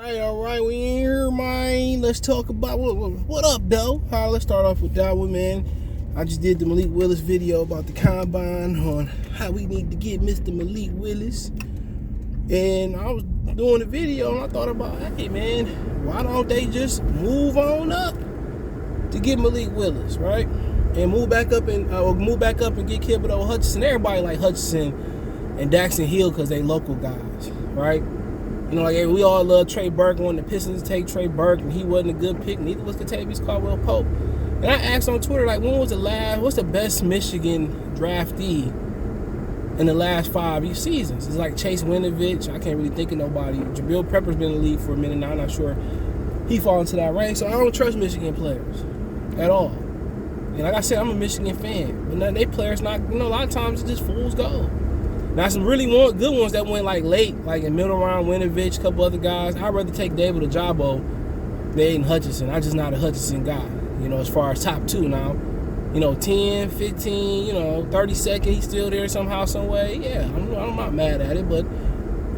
All right, we in here, man. Let's talk about what up, though. Let's start off with that one, man. I just did the Malik Willis video about the combine on how we need to get Mr. Malik Willis. And I was doing the video and I thought about, hey, man, why don't they just move on up to get Malik Willis, right? And move back up and get Thibodeaux, Hutchinson. Everybody like Hutchinson and Daxton Hill because they local guys, right? You know, like we all love Trey Burke. Wanted the Pistons to take Trey Burke, and he wasn't a good pick. Neither was Katavious Caldwell-Pope. And I asked on Twitter, like, what's the best Michigan draftee in the last 5 seasons? It's like Chase Winovich. I can't really think of nobody. Jabril Pepper's been in the league for a minute now. I'm not sure he falls into that range. So I don't trust Michigan players at all. And like I said, I'm a Michigan fan. But they players not, a lot of times it's just fool's gold. Now, some really good ones that went like late, like in middle round, Winovich, a couple other guys. I'd rather take David Ojabo than Hutchinson. I'm just not a Hutchinson guy, as far as top two now. 10, 15, 32nd, he's still there somehow, some way. Yeah, I'm not mad at it, but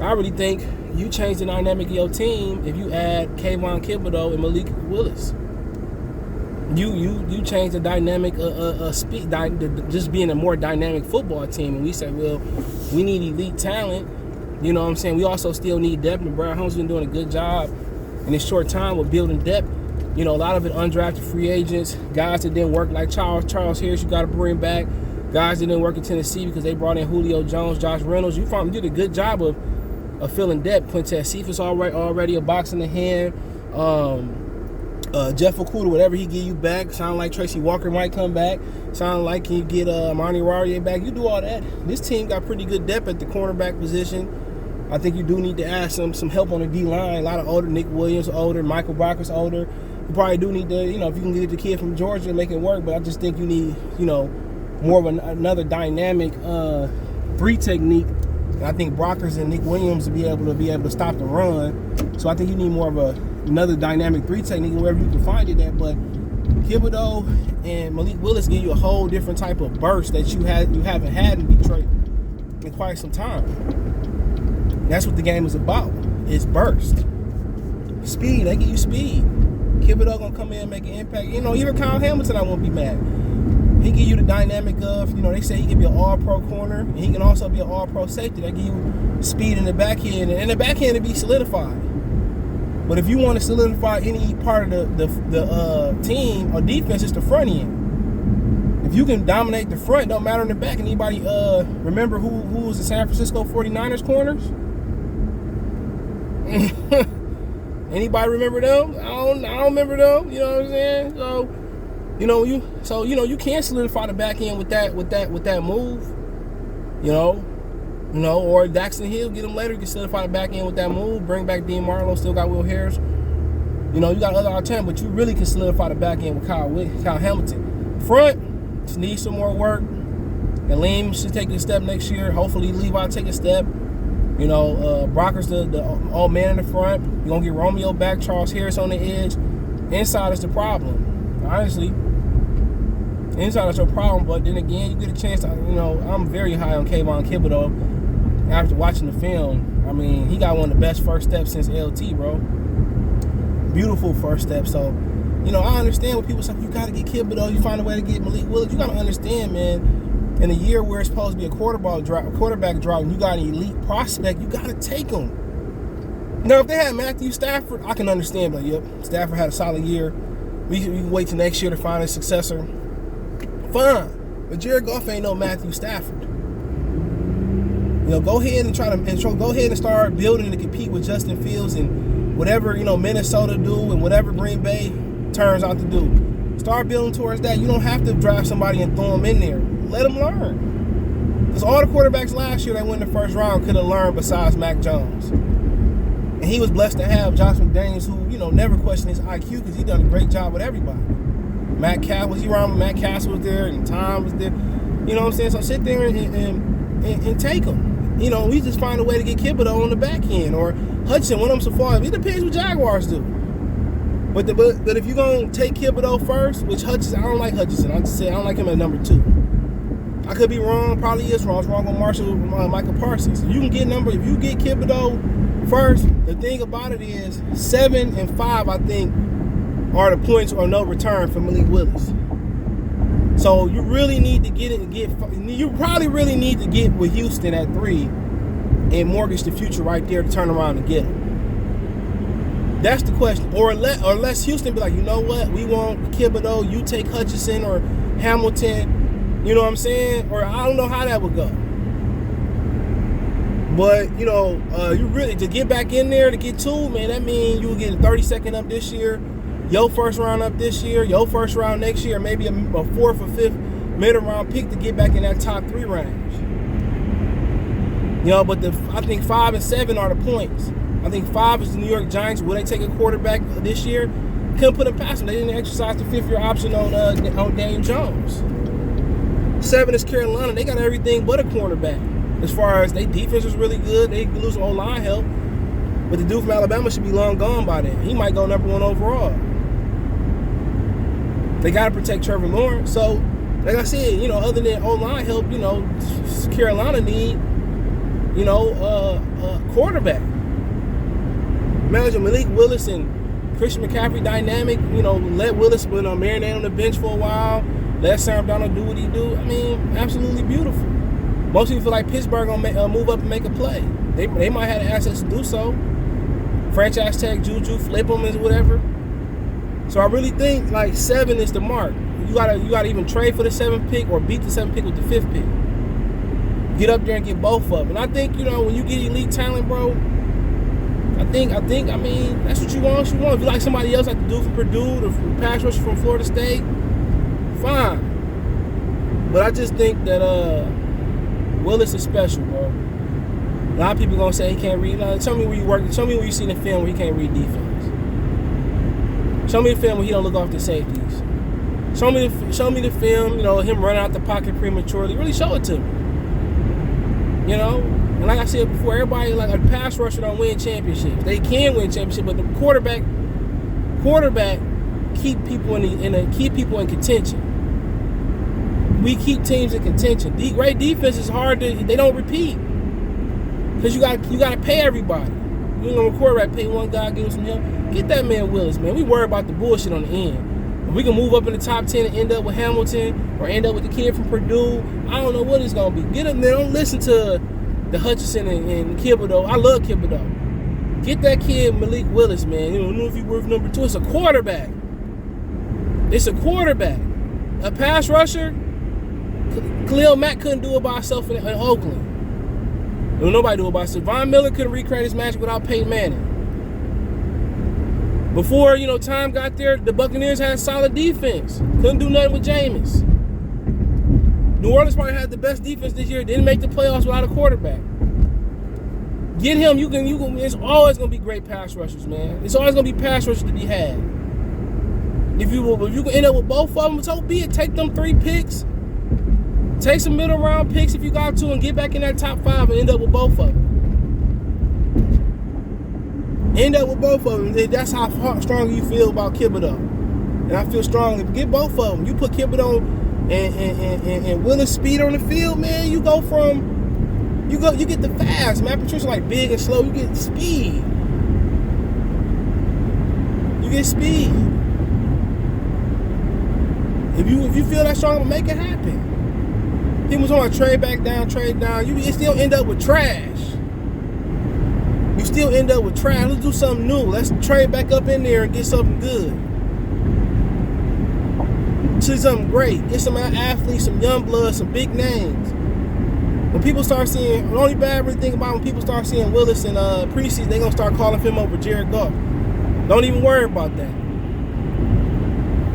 I really think you change the dynamic of your team if you add Kayvon, Thibodeaux, and Malik Willis. You change the dynamic just being a more dynamic football team. And we say, well, we need elite talent. You know what I'm saying? We also still need depth, and Brad Holmes been doing a good job in this short time with building depth. A lot of it undrafted free agents, guys that didn't work like Charles Harris, you got to bring back. Guys that didn't work in Tennessee because they brought in Julio Jones, Josh Reynolds. You did a good job of filling depth. Quintez Cephas already a box in the hand. Jeff Okudah, whatever he give you back. Sound like Tracy Walker might come back. Sound like you get Monty Rarier back. You do all that. This team got pretty good depth at the cornerback position. I think you do need to add some help on the D-line. A lot of older. Nick Williams older. Michael Brocker's older. You probably do need to, if you can get the kid from Georgia and make it work. But I just think you need, more of another dynamic three technique. And I think Brockers and Nick Williams will be able to stop the run. So I think you need more of another dynamic three technique wherever you can find it at. But Thibodeaux and Malik Willis give you a whole different type of burst that you haven't had in Detroit in quite some time. And that's what the game is about. It's burst. Speed. They give you speed. Thibodeaux gonna come in and make an impact. Even Kyle Hamilton, I won't be mad. He give you the dynamic of, they say he can be an all-pro corner, and he can also be an all-pro safety. They give you speed in the back end, and the back end to be solidified. But if you want to solidify any part of the team or defense, it's the front end. If you can dominate the front, don't matter in the back. Anybody remember who was the San Francisco 49ers corners? Anybody remember them? I don't remember them. You know what I'm saying? So you can solidify the back end with that move. Or Daxton Hill, get him later, you can solidify the back end with that move. Bring back Dean Marlowe, still got Will Harris. You got other alternatives, but you really can solidify the back end with Kyle Hamilton. Front, just needs some more work. And Liam should take a step next year. Hopefully Levi take a step. Brocker's the old man in the front. You're going to get Romeo back, Charles Harris on the edge. Inside is the problem. Honestly, inside is your problem, but then again, you get a chance to, I'm very high on Kayvon Thibodeaux. After watching the film, he got one of the best first steps since LT, bro. Beautiful first step. So, I understand when people say, you got to get Thibodeaux, you find a way to get Malik Willis. You got to understand, man, in a year where it's supposed to be a quarterback drought, and you got an elite prospect, you got to take him. If they had Matthew Stafford, I can understand, but yep, Stafford had a solid year. We can wait till next year to find a successor. Fine. But Jared Goff ain't no Matthew Stafford. Go ahead and go ahead and start building to compete with Justin Fields and whatever, Minnesota do and whatever Green Bay turns out to do. Start building towards that. You don't have to draft somebody and throw them in there. Let them learn. Because all the quarterbacks last year that went in the first round could have learned besides Mac Jones. And he was blessed to have Josh McDaniels, who, never questioned his IQ because he done a great job with everybody. Matt Castle was there, and Tom was there. You know what I'm saying? So sit there and take them. We just find a way to get Thibodeaux on the back end, or Hudson, one of them so far. It depends what Jaguars do. But if you're going to take Thibodeaux first, which Hutchinson, I don't like Hutchinson. I just say I don't like him at number 2. I could be wrong, probably is wrong. I was wrong on Michael Parsons. If you get Thibodeaux First, the thing about it is 7 and 5, I think, are the points or no return for Malik Willis. So you really need to you probably really need to get with Houston at 3 and mortgage the future right there to turn around and get him. That's the question. Or unless Houston be like, you know what, we want Thibodeaux, you take Hutchinson or Hamilton, you know what I'm saying? Or I don't know how that would go. But, you know, you really, to get back in there to get 2, man, that means you'll get a 32nd up this year, your first round up this year, your first round next year, maybe a 4th or 5th middle round pick to get back in that top 3 range. You know, but I think 5 and 7 are the points. I think 5 is the New York Giants. Will they take a quarterback this year? Couldn't put them past them. They didn't exercise the 5th-year option on Daniel Jones. 7 is Carolina. They got everything but a cornerback. As far as their defense is really good, they lose some O-line help. But the dude from Alabama should be long gone by then. He might go number 1 overall. They got to protect Trevor Lawrence. So, like I said, you know, other than O-line help, you know, Carolina need, you know, quarterback. Imagine Malik Willis and Christian McCaffrey dynamic. You know, let Willis marinate on the bench for a while. Let Sam Darnold do what he do. I mean, absolutely beautiful. Most people feel like Pittsburgh gonna move up and make a play. They might have the assets to do so. Franchise tag Juju, flip them and whatever. So I really think like 7 is the mark. You gotta either trade for the 7th pick or beat the 7th pick with the 5th pick. Get up there and get both of them. And I think, you know, when you get elite talent, bro, I mean, that's what you want. If you like somebody else, like the dude from Purdue, the pass rusher from Florida State, fine. But I just think that Willis is special, bro. A lot of people gonna say he can't read. Tell me where you work. Show me where you see the film where he can't read defense. Show me the film where he don't look off the safeties. Show me the film, you know, him running out the pocket prematurely. Really show it to me. You know? And like I said before, everybody, like a pass rusher don't win championships. They can win championships, but the quarterback keep people in contention. We keep teams in contention. Great defense is hard they don't repeat. Because you gotta pay everybody. You know, a quarterback pay one guy, give him some help. Get that man Willis, man. We worry about the bullshit on the end. If we can move up in the top 10 and end up with Hamilton or end up with the kid from Purdue, I don't know what it's gonna be. Get him there. Don't listen to the Hutchinson and Thibodeaux. I love Thibodeaux. Get that kid Malik Willis, man. You know if he's worth number 2. It's a quarterback. It's a quarterback. A pass rusher. Khalil Mack couldn't do it by himself in Oakland. Nobody do it by himself. Von Miller couldn't recreate his magic without Peyton Manning. Before, you know, time got there, the Buccaneers had solid defense. Couldn't do nothing with Jameis. New Orleans probably had the best defense this year. Didn't make the playoffs without a quarterback. Get him. You can. It's always gonna be great pass rushers, man. It's always gonna be pass rushers to be had. If you can end up with both of them, so be it. Take them 3 picks. Take some middle round picks if you got to, and get back in that top 5 and end up with both of them. End up with both of them. That's how strong you feel about Thibodeaux. And I feel strongly. Get both of them. You put Thibodeaux and Willis speed on the field, man. You go from you get the fast. Matt Patricia like big and slow. You get speed. You get speed. If you feel that strong, make it happen. People talking about trade down. You still end up with trash. You still end up with trash. Let's do something new. Let's trade back up in there and get something good. See something great. Get some athletes, some young blood, some big names. When people start seeing, the only bad thing about when people start seeing Willis in preseason, they're going to start calling him over Jared Goff. Don't even worry about that.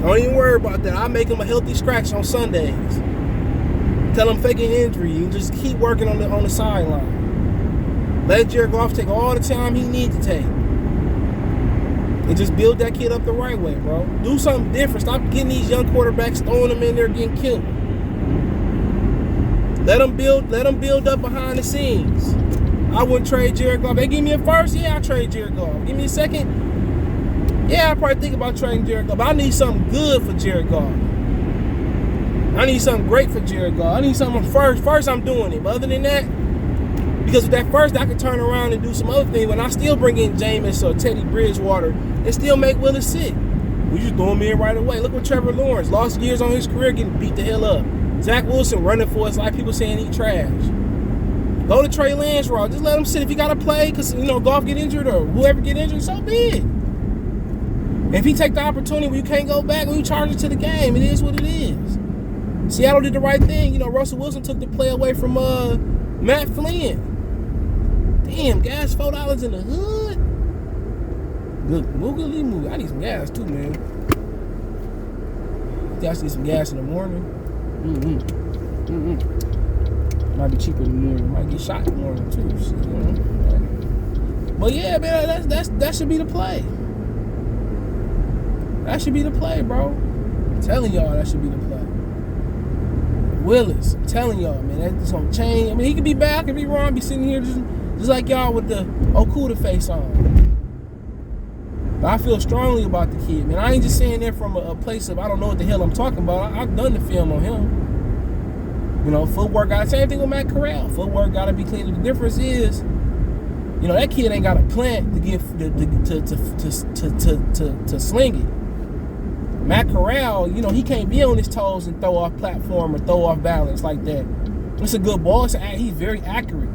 Don't even worry about that. I make him a healthy scratch on Sundays. Tell him fake an injury. You just keep working on the sideline. Let Jared Goff take all the time he needs to take. And just build that kid up the right way, bro. Do something different. Stop getting these young quarterbacks, throwing them in there, getting killed. Let them build up behind the scenes. I wouldn't trade Jared Goff. They give me a first, yeah, I'll trade Jared Goff. Give me a second, yeah, I'll probably think about trading Jared Goff. But I need something good for Jared Goff. I need something great for Jared Goff. I need something first. First, I'm doing it. But other than that, Because with that first, I could turn around and do some other things, but I still bring in Jameis or Teddy Bridgewater and still make Willis sick. We just throw him in right away. Look what Trevor Lawrence lost years on his career getting beat the hell up. Zach Wilson running for his life, people saying he trash. Go to Trey Lance, Raw. Just let him sit. If he got to play because, Goff get injured or whoever get injured, so be it. And if he take the opportunity where you can't go back, when you charge it to the game, it is what it is. Seattle did the right thing. Russell Wilson took the play away from Matt Flynn. Damn, gas $4 in the hood. Good moogly moo. I need some gas too, man. I think I need some gas in the morning. Might be cheaper in the morning. Might get shot in the morning too. But yeah, man, that should be the play. That should be the play, bro. I'm telling y'all, that should be the play. Willis, I'm telling y'all, man, that's gonna change. I mean, he could be bad, I could be wrong, be sitting here just like y'all with the Okuda face on. But I feel strongly about the kid, man. I ain't just saying that from a place of I don't know what the hell I'm talking about. I've done the film on him. Footwork got same thing with Matt Corral. Footwork got to be clean. The difference is, that kid ain't got a plant to get to sling it. Matt Corral, he can't be on his toes and throw off platform or throw off balance like that. It's a good ball. He's very accurate.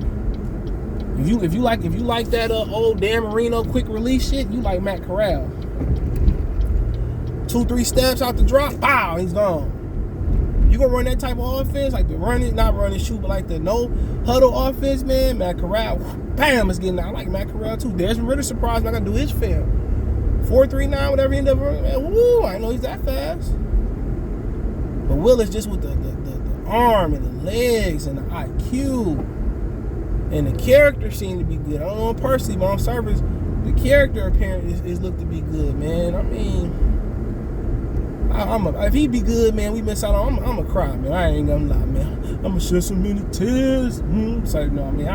If you like that old Dan Marino quick release shit, you like Matt Corral. 2-3 steps out the drop, pow, he's gone. You gonna run that type of offense, like the not running shoot, but like the no huddle offense, man. Matt Corral, bam, is getting out. I like Matt Corral too. Desmond Ritter surprised me. I gotta do his film. 4.39, whatever he ended up running, man. Woo, I didn't know he's that fast. But Willis just with the arm and the legs and the IQ and the character seemed to be good. I don't know personally, but on surface, the character apparently is looked to be good, man. I mean, if he be good, man, we miss out on. I'm a cry, man. I ain't gonna lie, man. I'm gonna shed so many tears. So no, I mean,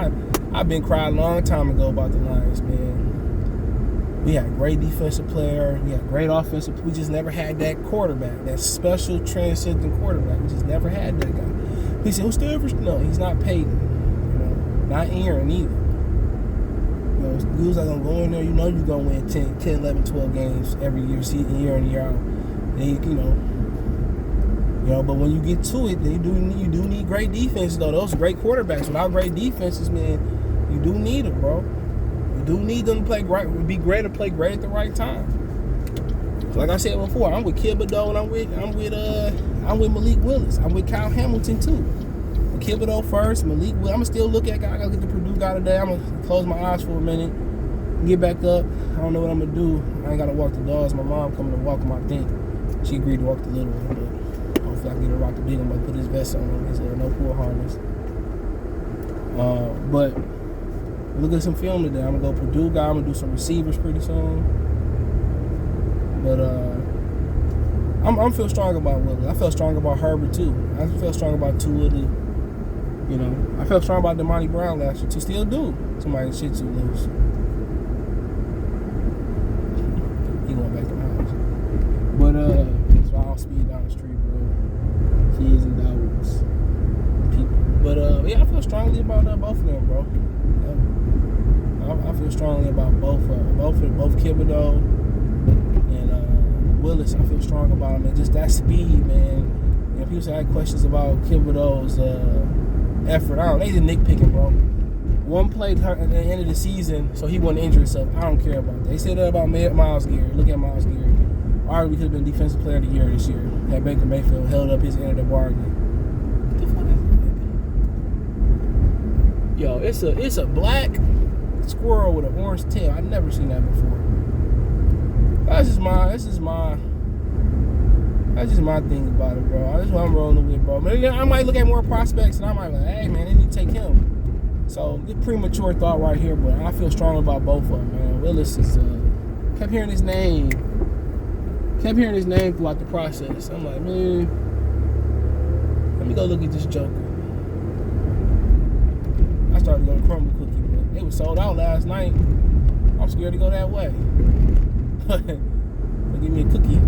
I've been crying a long time ago about the Lions, man. We had a great defensive player. We had great offensive. We just never had that quarterback, that special transcendent quarterback. We just never had that guy. He said, "Who's Stanford?" No, he's not Peyton. Not Aaron either. Dudes are gonna go in there. You're gonna win 10, 11, 12 games every year, year in, year out. But when you get to it, then you do need great defenses, though. Those are great quarterbacks. Without great defenses, man, you do need them, bro. You do need them to play great. It would be great to play great at the right time. So like I said before, I'm with Thibodeaux and I'm with Malik Willis. I'm with Kyle Hamilton too. Thibodeaux first, Malik Willis. I'm gonna still look at guy. I gotta get the Purdue guy today. I'm gonna close my eyes for a minute, get back up. I don't know what I'm gonna do. I ain't gotta walk the dogs. My mom coming to walk them, I think. She agreed to walk the little one, but hopefully I can get her to walk the big one. I'm gonna put his vest on him, his no pull harness. But look at some film today. I'm gonna go Purdue guy. I'm gonna do some receivers pretty soon. But I'm feel strong about Willis. I feel strong about Herbert too. I feel strong about Tua. I felt strong about Damani Brown last year too. Still do. Somebody shit too loose. He going back to the house. But so I'll speed down the street, bro. Kids and dogs, people. But yeah, I feel strongly about both of them, bro. I feel strongly about both Thibodeaux and Willis. I feel strong about them, and just that speed, man. People say I had questions about Thibodeaux's effort. They just nitpicking, bro. One play at the end of the season, so he wouldn't injure himself. I don't care about that. They said that about Myles Garrett. Look at Myles Garrett. Arguably could have been Defensive Player of the Year this year. Had Baker Mayfield held up his end of the bargain. What the fuck is that? Yo, it's a black squirrel with an orange tail. I've never seen that before. That's just my thing about it, bro. That's what I'm rolling with, bro. But I might look at more prospects and I might be like, hey, man, they need to take him. So, it's premature thought right here, but I feel strong about both of them, man. Willis is, kept hearing his name throughout the process. I'm like, man, let me go look at this Joker. I started to go to Crumble Cookie, but it was sold out last night. I'm scared to go that way. But give me a cookie.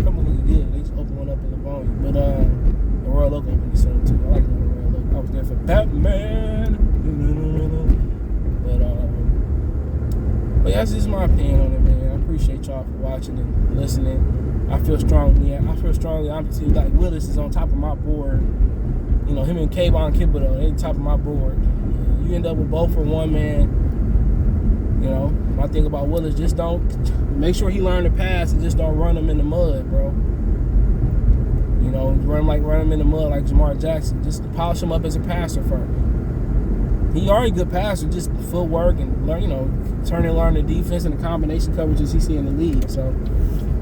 Crumble Cookie good. They just open one up in the volume. But the Royal Oak opened soon too. I like the Royal Oak. I was there for Batman. that's just my opinion on it, man. I appreciate y'all for watching and listening. I feel strongly. Obviously, like Willis is on top of my board. You know, him and Kayvon, Thibodeaux, they top of my board. You end up with both for one man. You know, my thing about Willis, just don't make sure he learn to pass and just don't run him in the mud, bro. You know, run him in the mud like Jamar Jackson. Just polish him up as a passer first. He already a good passer, just footwork and learn, you know, learn the defense and the combination coverages he see in the league. So,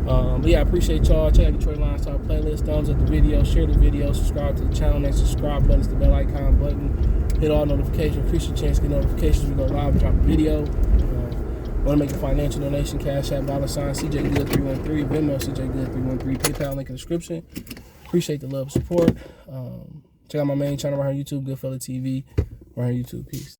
but yeah, I appreciate y'all. Check out Detroit Lions Talk playlist. Thumbs up the video, share the video, subscribe to the channel. Next subscribe button is the bell icon button. Hit all notifications. Appreciate the chance to get notifications. We go live and drop a video. Want to make a financial donation? Cash App $CJ Good 313. Venmo CJ Good 313. PayPal link in the description. Appreciate the love and support. Check out my main channel right here on YouTube, Goodfella TV. Right here on YouTube. Peace.